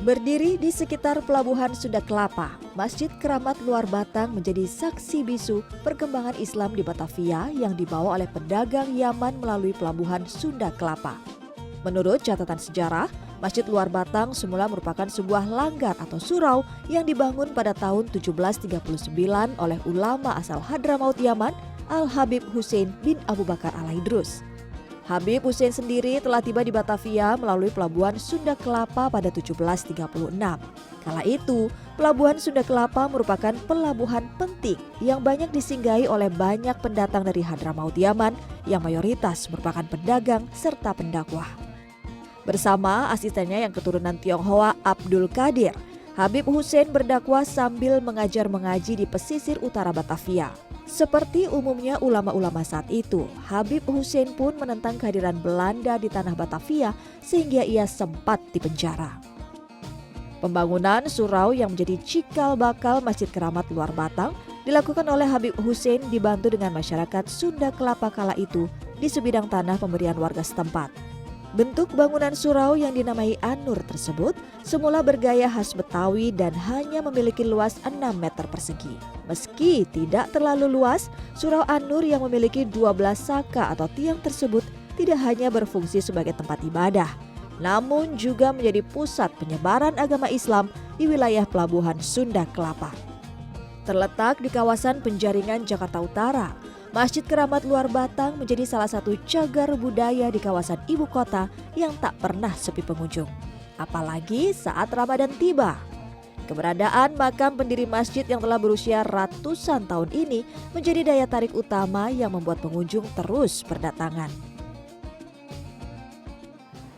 Berdiri di sekitar pelabuhan Sunda Kelapa, Masjid Keramat Luar Batang menjadi saksi bisu perkembangan Islam di Batavia yang dibawa oleh pedagang Yaman melalui pelabuhan Sunda Kelapa. Menurut catatan sejarah, Masjid Luar Batang semula merupakan sebuah langgar atau surau yang dibangun pada tahun 1739 oleh ulama asal Hadramaut Yaman, Al-Habib Hussein bin Abu Bakar Al-Aidrus. Habib Hussein sendiri telah tiba di Batavia melalui pelabuhan Sunda Kelapa pada 1736. Kala itu, pelabuhan Sunda Kelapa merupakan pelabuhan penting yang banyak disinggahi oleh banyak pendatang dari Hadramaut Yaman yang mayoritas merupakan pedagang serta pendakwah. Bersama asistennya yang keturunan Tionghoa Abdul Qadir, Habib Hussein berdakwah sambil mengajar mengaji di pesisir utara Batavia. Seperti umumnya ulama-ulama saat itu, Habib Hussein pun menentang kehadiran Belanda di tanah Batavia sehingga ia sempat dipenjara. Pembangunan surau yang menjadi cikal bakal Masjid Keramat Luar Batang dilakukan oleh Habib Hussein dibantu dengan masyarakat Sunda Kelapa kala itu di sebidang tanah pemberian warga setempat. Bentuk bangunan surau yang dinamai An-Nur tersebut semula bergaya khas Betawi dan hanya memiliki luas 6 meter persegi. Meski tidak terlalu luas, surau An-Nur yang memiliki 12 saka atau tiang tersebut tidak hanya berfungsi sebagai tempat ibadah, namun juga menjadi pusat penyebaran agama Islam di wilayah pelabuhan Sunda Kelapa. Terletak di kawasan Penjaringan, Jakarta Utara, Masjid Keramat Luar Batang menjadi salah satu cagar budaya di kawasan ibu kota yang tak pernah sepi pengunjung. Apalagi saat Ramadan tiba. Keberadaan makam pendiri masjid yang telah berusia ratusan tahun ini menjadi daya tarik utama yang membuat pengunjung terus berdatangan.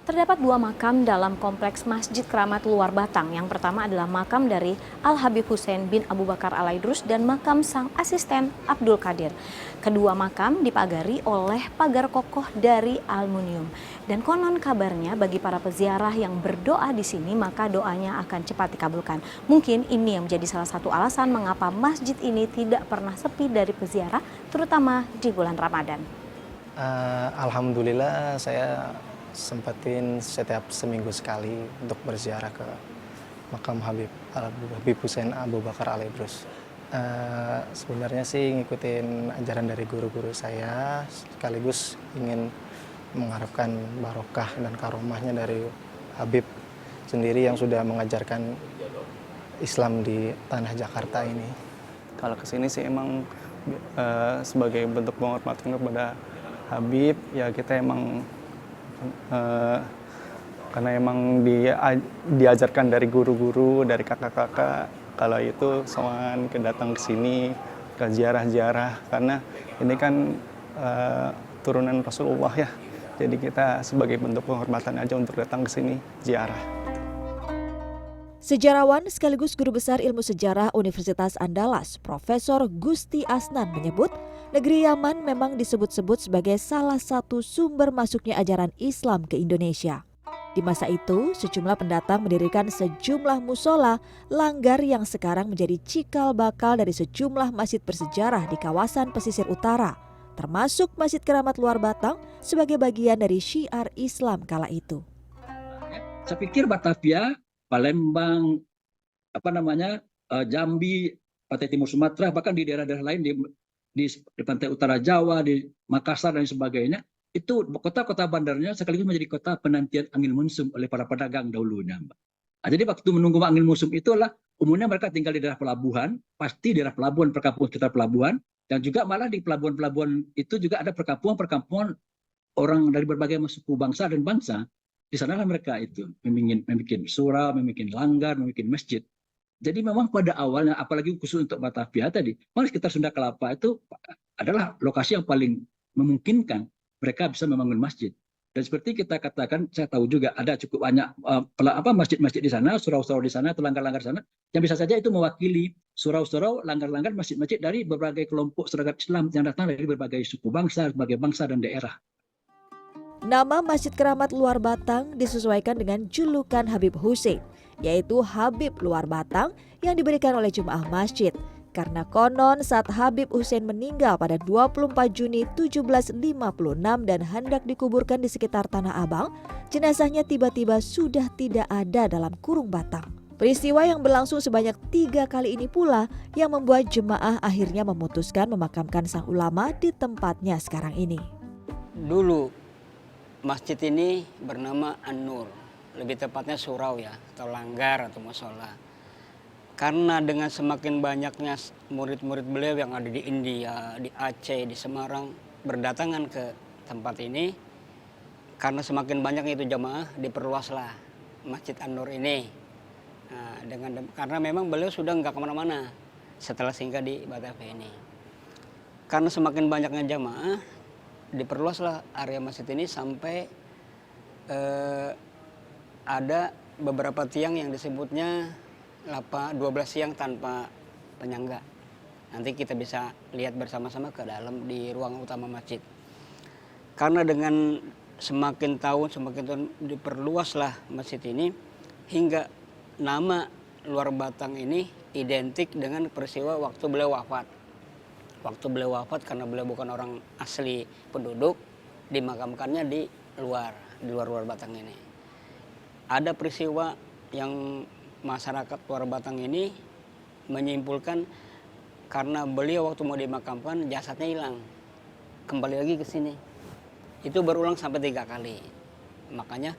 Terdapat dua makam dalam kompleks Masjid Keramat Luar Batang. Yang pertama adalah makam dari Al-Habib Hussein bin Abu Bakar Al-Aidrus dan makam sang asisten Abdul Qadir. Kedua makam dipagari oleh pagar kokoh dari aluminium. Dan konon kabarnya bagi para peziarah yang berdoa di sini maka doanya akan cepat dikabulkan. Mungkin ini yang menjadi salah satu alasan mengapa masjid ini tidak pernah sepi dari peziarah, terutama di bulan Ramadan. Alhamdulillah saya sempetin setiap seminggu sekali untuk berziarah ke makam Habib Hussein Abu Bakar Al-Aidrus. Sebenarnya sih ngikutin ajaran dari guru-guru saya, sekaligus ingin mengharapkan barokah dan karomahnya dari Habib sendiri yang sudah mengajarkan Islam di tanah Jakarta ini. Kalau kesini sih emang sebagai bentuk penghormatan kepada Habib, ya kita emang karena emang diajarkan dari guru-guru, dari kakak-kakak, kalau itu soan datang ke sini, ke ziarah-ziarah, karena ini kan turunan Rasulullah ya, jadi kita sebagai bentuk penghormatan aja untuk datang ke sini ziarah. Sejarawan sekaligus guru besar ilmu sejarah Universitas Andalas, Profesor Gusti Asnan menyebut, negeri Yaman memang disebut-sebut sebagai salah satu sumber masuknya ajaran Islam ke Indonesia. Di masa itu, sejumlah pendatang mendirikan sejumlah musola, langgar yang sekarang menjadi cikal bakal dari sejumlah masjid bersejarah di kawasan pesisir utara, termasuk Masjid Keramat Luar Batang sebagai bagian dari syiar Islam kala itu. Saya pikir Batavia, Palembang, Jambi, Pantai Timur Sumatera, bahkan di daerah-daerah lain di pantai utara Jawa, di Makassar dan sebagainya, itu kota-kota bandarnya sekaligus menjadi kota penantian angin munsum oleh para pedagang dahulunya. Nah, jadi waktu menunggu angin munsum itulah umumnya mereka tinggal di daerah pelabuhan, pasti di daerah pelabuhan, perkampungan sekitar pelabuhan, dan juga malah di pelabuhan-pelabuhan itu juga ada perkampungan orang dari berbagai suku bangsa dan bangsa. Di sanalah mereka itu membuat surau, membuat langgar, membuat masjid. Jadi memang pada awalnya, apalagi khusus untuk Batavia tadi, memang sekitar Sunda Kelapa itu adalah lokasi yang paling memungkinkan mereka bisa membangun masjid. Dan seperti kita katakan, saya tahu juga ada cukup banyak masjid-masjid di sana, surau-surau di sana, atau langgar-langgar di sana, yang bisa saja itu mewakili surau-surau, langgar-langgar, masjid-masjid dari berbagai kelompok masyarakat Islam yang datang dari berbagai suku bangsa, berbagai bangsa dan daerah. Nama Masjid Keramat Luar Batang disesuaikan dengan julukan Habib Hussein, yaitu Habib Luar Batang yang diberikan oleh jemaah masjid. karena konon saat Habib Hussein meninggal pada 24 Juni 1756 dan hendak dikuburkan di sekitar Tanah Abang, jenazahnya tiba-tiba sudah tidak ada dalam kurung batang. Peristiwa yang berlangsung sebanyak 3 kali ini pula yang membuat jemaah akhirnya memutuskan memakamkan sang ulama di tempatnya sekarang ini. Dulu masjid ini bernama An-Nur, lebih tepatnya surau ya, atau langgar atau musola. Karena dengan semakin banyaknya murid-murid beliau yang ada di India, di Aceh, di Semarang berdatangan ke tempat ini, karena semakin banyak itu jamaah, diperluaslah Masjid An-Nur ini. Nah, karena memang beliau sudah nggak kemana-mana setelah singgah di Batavia ini. Karena semakin banyaknya jamaah, diperluaslah area masjid ini sampai ada beberapa tiang yang disebutnya 12 tiang tanpa penyangga. Nanti kita bisa lihat bersama-sama ke dalam di ruang utama masjid. Karena dengan semakin tahun diperluaslah masjid ini hingga nama Luar Batang ini identik dengan peristiwa waktu beliau wafat. Waktu beliau wafat karena beliau bukan orang asli penduduk, dimakamkannya di luar Batang ini. Ada peristiwa yang masyarakat Luar Batang ini menyimpulkan karena beliau waktu mau dimakamkan jasadnya hilang, kembali lagi ke sini. Itu berulang sampai 3 kali. Makanya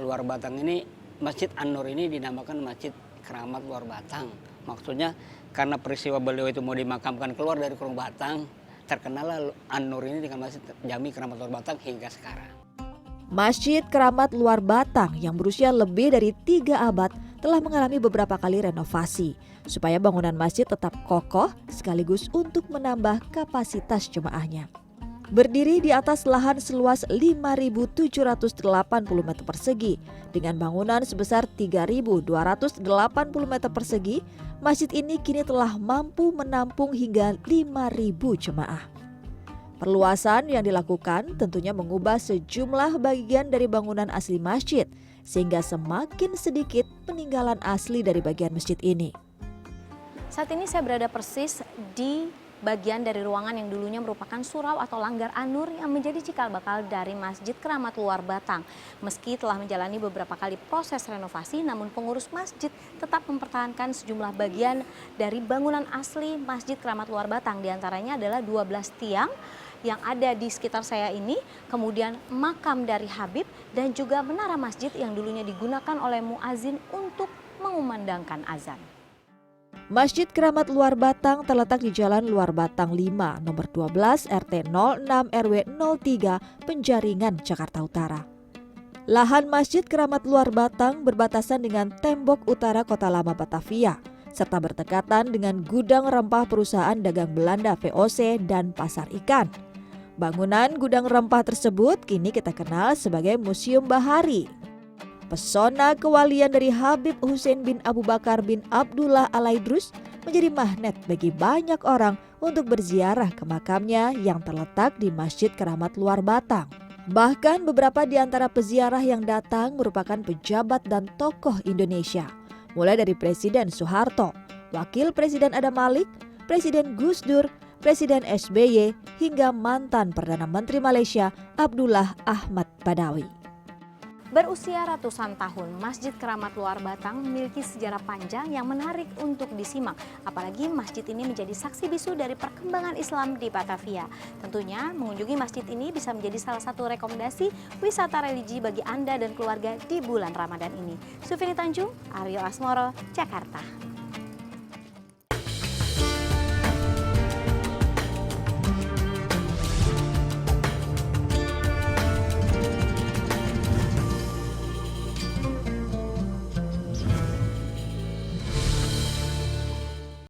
Luar Batang ini, Masjid An-Nur ini dinamakan Masjid Keramat Luar Batang. Maksudnya karena peristiwa beliau itu mau dimakamkan keluar dari kurung batang, terkenallah An-Nur ini dengan Masjid Jami Keramat Luar Batang hingga sekarang. Masjid Keramat Luar Batang yang berusia lebih dari 3 abad telah mengalami beberapa kali renovasi supaya bangunan masjid tetap kokoh sekaligus untuk menambah kapasitas jemaahnya. Berdiri di atas lahan seluas 5.780 meter persegi dengan bangunan sebesar 3.280 meter persegi, masjid ini kini telah mampu menampung hingga 5.000 jemaah. Perluasan yang dilakukan tentunya mengubah sejumlah bagian dari bangunan asli masjid, sehingga semakin sedikit peninggalan asli dari bagian masjid ini. Saat ini saya berada persis di bagian dari ruangan yang dulunya merupakan surau atau langgar An-Nur yang menjadi cikal bakal dari Masjid Keramat Luar Batang. Meski telah menjalani beberapa kali proses renovasi, namun pengurus masjid tetap mempertahankan sejumlah bagian dari bangunan asli Masjid Keramat Luar Batang. Di antaranya adalah 12 tiang yang ada di sekitar saya ini, kemudian makam dari Habib dan juga menara masjid yang dulunya digunakan oleh muazin untuk mengumandangkan azan. Masjid Keramat Luar Batang terletak di Jalan Luar Batang 5, nomor 12, RT 06 RW 03, Penjaringan, Jakarta Utara. Lahan Masjid Keramat Luar Batang berbatasan dengan tembok utara Kota Lama Batavia, serta berdekatan dengan gudang rempah perusahaan dagang Belanda VOC dan pasar ikan. Bangunan gudang rempah tersebut kini kita kenal sebagai Museum Bahari. Pesona kewalian dari Habib Hussein bin Abu Bakar bin Abdullah Al-Aidrus menjadi magnet bagi banyak orang untuk berziarah ke makamnya yang terletak di Masjid Keramat Luar Batang. Bahkan beberapa di antara peziarah yang datang merupakan pejabat dan tokoh Indonesia, mulai dari Presiden Soeharto, Wakil Presiden Adam Malik, Presiden Gus Dur, Presiden SBY, hingga mantan Perdana Menteri Malaysia Abdullah Ahmad Badawi. Berusia ratusan tahun, Masjid Keramat Luar Batang memiliki sejarah panjang yang menarik untuk disimak. Apalagi masjid ini menjadi saksi bisu dari perkembangan Islam di Batavia. Tentunya mengunjungi masjid ini bisa menjadi salah satu rekomendasi wisata religi bagi Anda dan keluarga di bulan Ramadan ini. Sufini Tanjung, Aryo Asmoro, Jakarta.